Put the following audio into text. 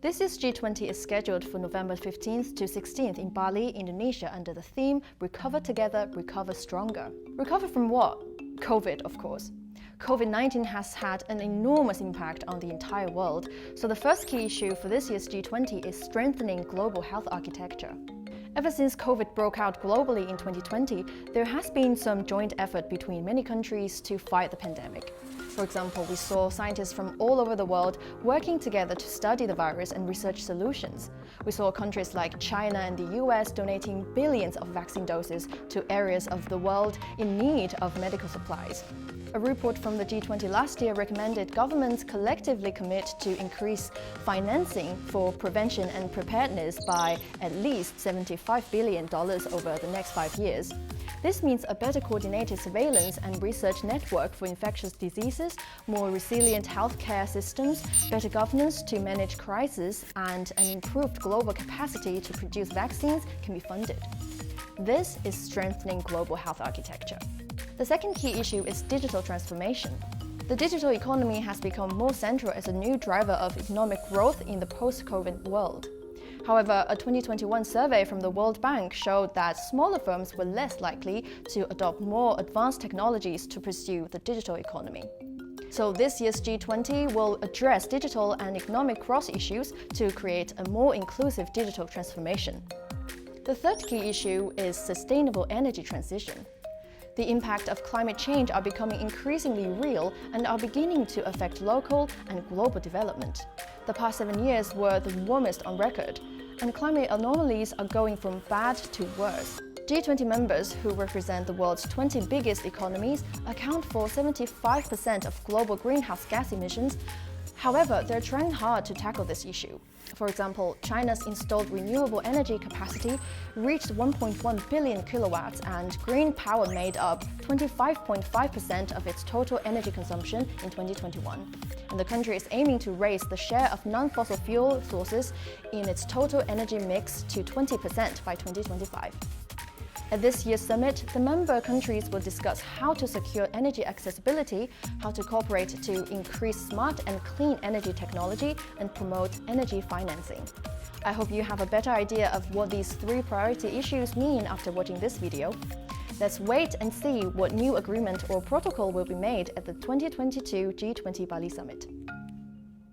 This year's G20 is scheduled for November 15th to 16th in Bali, Indonesia, under the theme Recover Together, Recover Stronger. Recover from what? COVID, of course. COVID-19 has had an enormous impact on the entire world, so the first key issue for this year's G20 is strengthening global health architecture. Ever since COVID broke out globally in 2020, there has been some joint effort between many countries to fight the pandemic. For example, we saw scientists from all over the world working together to study the virus and research solutions. We saw countries like China and the US donating billions of vaccine doses to areas of the world in need of medical supplies. A report from the G20 last year recommended governments collectively commit to increase financing for prevention and preparedness by at least $75 billion over the next 5 years. This means a better coordinated surveillance and research network for infectious diseases, more resilient healthcare systems, better governance to manage crises, and an improved global capacity to produce vaccines can be funded. This is strengthening global health architecture. The second key issue is digital transformation. The digital economy has become more central as a new driver of economic growth in the post-COVID world. However, a 2021 survey from the World Bank showed that smaller firms were less likely to adopt more advanced technologies to pursue the digital economy. So this year's G20 will address digital and economic cross issues to create a more inclusive digital transformation. The third key issue is sustainable energy transition. The impact of climate change are becoming increasingly real and are beginning to affect local and global development. The past 7 years were the warmest on record, and climate anomalies are going from bad to worse. G20 members, who represent the world's 20 biggest economies, account for 75% of global greenhouse gas emissions. However, they're trying hard to tackle this issue. For example, China's installed renewable energy capacity reached 1.1 billion kilowatts, and green power made up 25.5% of its total energy consumption in 2021. And the country is aiming to raise the share of non-fossil fuel sources in its total energy mix to 20% by 2025. At this year's summit, the member countries will discuss how to secure energy accessibility, how to cooperate to increase smart and clean energy technology, and promote energy financing. I hope you have a better idea of what these 3 priority issues mean after watching this video. Let's wait and see what new agreement or protocol will be made at the 2022 G20 Bali Summit.